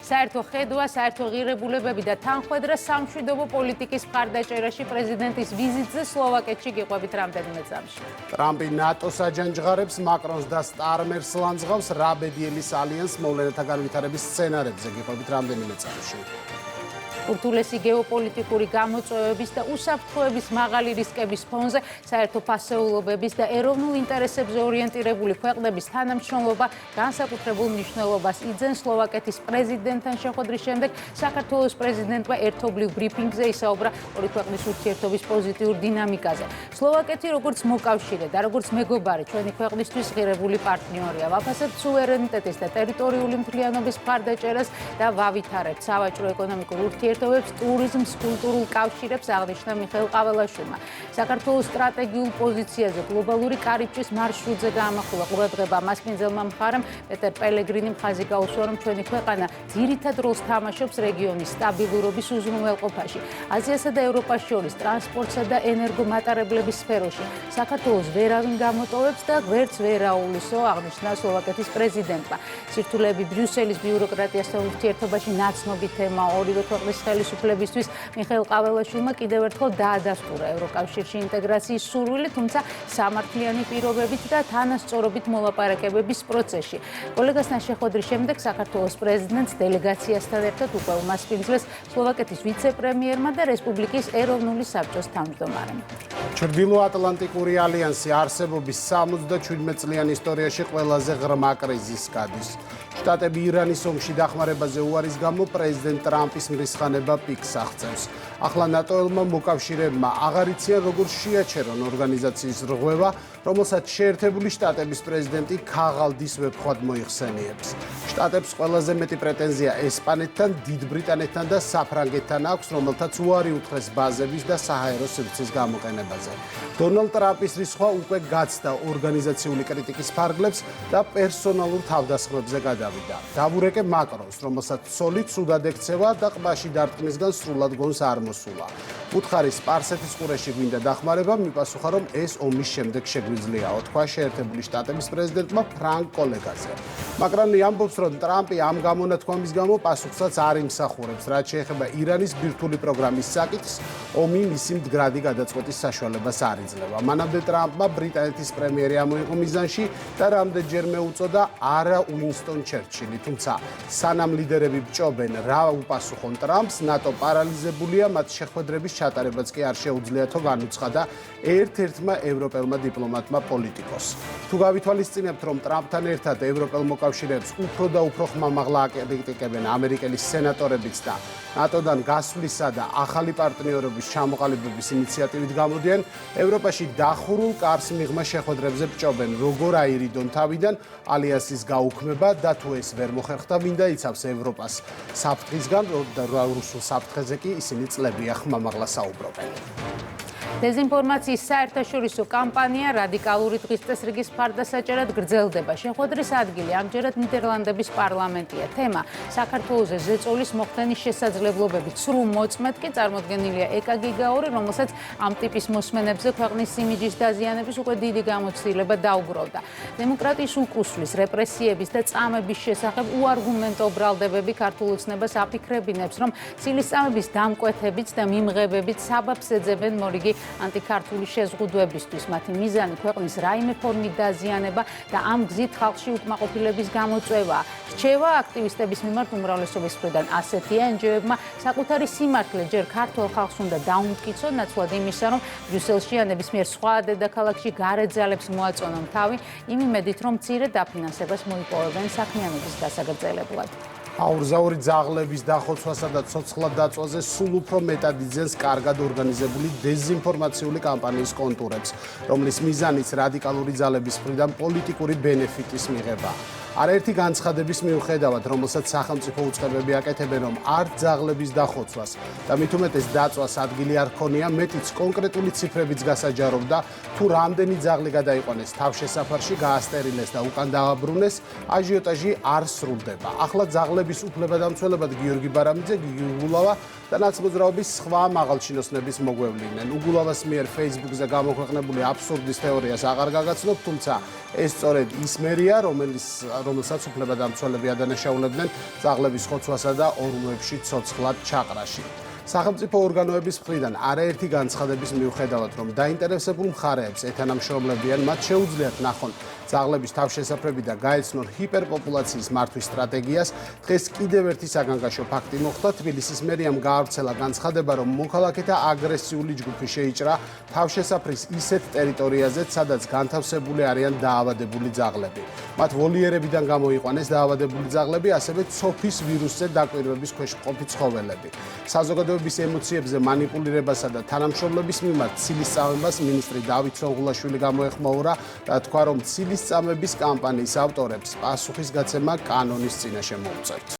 საერთო ხედვა, საერთო ღირებულებები და თანხმედრა სამშვიდობო პოლიტიკის მხარდაჭერაში პრეზიდენტის ვიზიტზე სლოვაკეთში გიყვებით რამდენიმე წამში. ტრამპი ნატოს აჯანჯღარებს, მაკრონს და სტარმერს ლანძღავს, რაბედიელის ალიანს მოვლენათა განვითარების სცენარებზე გიყვებით რამდენიმე წამში. ურთულესი გეოპოლიტიკური გამოწვევების და უსაფრთხოების მაღალი რისკების ფონზე საერთო ფასეულობების და ეროვნულ ინტერესებზე ორიენტირებული ქვეყნების თანამშრომლობა განსაკუთრებულ მნიშვნელობას იძენს სლოვაკეთის პრეზიდენტთან შეხვედრის შემდეგ საქართველოს პრეზიდენტმა ერთობლივ ბრიფინგზე ისაუბრა ორი ქვეყნის ურთიერთობის პოზიტიურ დინამიკაზე. სლოვაკეთი როგორც მოკავშირე და როგორც მეგობარი ჩვენი ქვეყნისთვის ღირებული პარტნიორია. ვაფასებთ სუვერენიტეტის და ტერიტორიული მთლიანობის მხარდაჭერას და ვავითარებთ სავაჭრო ეკონომიკურ ურთიერთობებს ტურიზმს, კულტურულ კავშირებს, აღნიშნა მიხეილ ყაველაშვილმა. საქართველოს სტრატეგიულ პოზიციაზე გლობალური კარიბჭის მარშრუტზე გაამახვილა ყურადღება მასპინძელმა მხარემ პეტერ პელეგრინიმ ხაზი გაუსვა, რომ ჩვენი ქვეყანა ძირითად როლს თამაშობს რეგიონის სტაბილურობის უზრუნველყოფაში. აზიასა და ევროპას შორის ტრანსპორტსა და ენერგომატარებლების სფეროში საქართველოს ვერავინ გამოტოვებს და ვერც ვერ აუვლისო, აღნიშნა სლოვაკეთის პრეზიდენტმა. სირთულეები ბრიუსელის ბიუროკრატიასთან ურთიერთობაში ნაცნობი თემა ორივე ქვეყნის ხელისუფლებისთვის მიხეილ ყაველაშვილმა კიდევ ერთხელ დაადასტურა ევროკავშირში ინტეგრაციის სურვილი, თუმცა სამართლიანი პირობებით და თანასწორობით მოლაპარაკებების პროცესში. კოლეგასთან შეხვედრის შემდეგ საქართველოს პრეზიდენტს დელეგაციასთან ერთად უკვე უმასპინძლეს სლოვაკეთის ვიცე-პრემიერმა და რესპუბლიკის ეროვნული საბჭოს თავმჯდომარემ. ჩრდილოატლანტიკური ალიანსი არსებობის 77 წლიან ისტორიაში ყველაზე ღრმა კრიზისს გადის. შტატები ირანის ომში დახმარებაზე უარის გამო პრეზიდენტ ტრამპის მრისხანება პიკს აღწევს. ახლა ნატოელმა მოკავშირეებმა აღარ იციან როგორ შეაჩერონ ორგანიზაციის რღვევა, რომელსაც შეერთებული შტატების პრეზიდენტი ქაღალდის ვეფხვად მოიხსენიებს. შტატებს ყველაზე მეტი პრეტენზია ესპანეთთან, დიდ ბრიტანეთთან და საფრანგეთთან აქვს, რომელთაც უარი უთხრეს ბაზების და საჰაერო სივრცის გამოყენებაზე. დონალდ ტრამპის რისხვა უკვე გაცდა ორგანიზაციული კრიტიკის ფარგლებს და პერსონალურ თავდასხმებზე გადავიდა. დავურეკე მაკრონს, რომელსაც ცოლი ცუდად ექცევა და ყბაში დარტყმისგან სრულად გონს არ მოსულა. უთხარი სპარსეთის ყურეში გვინდა დახმარება, მიპასუხა, რომ ეს ომის შემდეგ შეგვიძლიაო, თქვა შეერთებული შტატების პრეზიდენტმა ფრანკ კოლეგაზე. მაკრონი ამბობს, რომ ტრამპი ამ გამონათქვამის გამო პასუხსაც არ იმსახურებს, რაც შეეხება ირანის ბირთვული პროგრამის საკითხს, ომი მისი მდგრადი გადაწყვეტის საშუალებას არ იძლევა. მანამდე ტრამპმა ბრიტანეთის პრემიერი ამოიღო მიზანში და რამდენჯერმე უწოდა არა უინსტონ ჩერჩილი, თუმცა სანამ ლიდერები ბჭობენ რა უპასუხონ ტრამპს, ნატო პარალიზებულია, მათ შეხვედრების ჩატარებაც კი არ შეუძლიათო, განუცხადა ერთ-ერთმა ევროპელმა დიპლომატმა პოლიტიკოსს. თუ გავითვალისწინებთ, რომ ტრამპთან ერთად ევროპელ მოკავშირეებს უფრო და უფრო ხმამაღლა აკრიტიკებენ ამერიკელის სენატორებიც და ნატოდან გასვლისა და ახალი პარტნიორობის ჩამოყალიბების ინიციატივით გამოდიან, ევროპაში დახურულ კარს მიღმა შეხვედრებზე ბჭობენ, როგორ აირიდონ თავიდან ალიანსის გაუქმება და თუ ეს ვერ მოხერხდა, მინდა იცავს ევროპას საფრთხისგან, რუსულ საფრთხეზე კი ისინი წლებია ხმამაღლა საუბრობენ. დეზინფორმაციის საერთაშორისო კამპანია რადიკალური დღის წესრიგის მხარდასაჭერად გრძელდება. შეხვედრის ადგილი ამჯერად ნიდერლანდების პარლამენტია. თემა საქართველოზე ზეწოლის მოხდენის შესაძლებლობებით. სრულ მოწმედ კი წარმოდგენილია ეკაგიგაური, რომელსაც ამ ტიპის მოსმენებზე ქვეყნის იმიჯის დაზიანების უკვე დიდი გამოცდილება დაუგროვდა. დემოკრატიის უკუსვლის, რეპრესიების და წამების შესახებ უარგუმენტო ბრალდებები ქართულ ოცნებას აფიქრებინებს, რომ ცილისწამების დამკვეთებით და მიმღებებით საბაბს ეძებენ მორიგი ანტიქართული შეზღუდვებისთვის. მათი მიზანი ქვეყნის რაიმე ფორმით დაზიანება და ამ გზით ხალხში უკმაყოფილების გამოწვევაა. რჩევა აქტივისტების მიმართ უმრავლესობის მხრიდან ასეთია, NGO-ებმა საკუთარი სიმართლე ჯერ ქართულ ხალხს უნდა დაუმტკიცონ, ნაცვლად იმისა, რომ ბრიუსელში ან ნებისმიერ სხვა დედაქალაქში გარეთ ძალებს მოაწონონ თავი, იმ იმედით, რომ მცირე დაფინანსებას მოიპოვებენ საქმიანობის დასაგრძელებლად. აურზაური ძაღლების დახოცვასა და ცოცხლად დაწვაზე სულ უფრო მეტად იძენს კარგად ორგანიზებული დეზინფორმაციული კამპანიის კონტურებს, რომლის მიზანიც რადიკალური ძალების მხრიდან პოლიტიკური ბენეფიტის მიღება. არაერთი განცხადების მიუხედავად, რომელსაც სახელმწიფო უწყებები აკეთებენ, რომ არც ძაღლების დახოცვას და მით უმეტეს დაწვას ადგილი არ ქონია, მეტიც კონკრეტული ციფრებიც გასაჯაროვდა, თუ რამდენი ძაღლი გადაიყვანეს თავშესაფარში, გაასტერილეს და უკან დააბრუნეს, აჟიოტაჟი არ სრულდება. ახლა ძაღლების უფლებადამცველებად გიორგი ბარამიძე, გიგი უგულავა და ნაცმოძრაობის სხვა მაღალჩინოსნების მოგვევლინენ. უგულავას მიერ Facebook-ზე გამოქვეყნებული აბსურდის თეორიას აღარ გაგაცნობ, თუმცა ეს სწორედ ის მერია, რომელსაც უფლებადამცველები ადანაშაულებდნენ ძაღლების ხოცვასა და ორმოებში ცოცხლად ჩაყრაში. სახელმწიფო ორგანოების მხრიდან არაერთი განცხადების მიუხედავად, რომ დაინტერესებულ მხარეებს ეთანამშრომლებიან, მათ შეუძლიათ ნახონ ძაღლების თავშესაფრები და გაეცნონ ჰიპერპოპულაციის მართვის სტრატეგიას, დღეს კიდევ ერთი საგანგაშო ფაქტი მოხდა. თბილისის მერიამ გაავრცელა განცხადება, რომ მოქალაქეთა აგრესიული ჯგუფი შეიჭრა თავშესაფრის ისეთ ტერიტორიაზე, სადაც განთავსებული არიან დაავადებული ძაღლები. მათ ვოლიერებიდან გამოიყვანეს დაავადებული ძაღლები, ასევე ცოფის ვირუსზე დაკვირვების ქვეშ მყოფი ცხოველები. საზოგადოების ემოციებზე მანიპულირებასა და თანამშრომლების მიმართ ცილის წამებას მინისტრი დავით სონღულაშვილი გამოეხმაურა და თქვა, რომ ცილის წამების კამპანიის ავტორებს პასუხისგაცემა კანონის წინაშე მოუწევთ.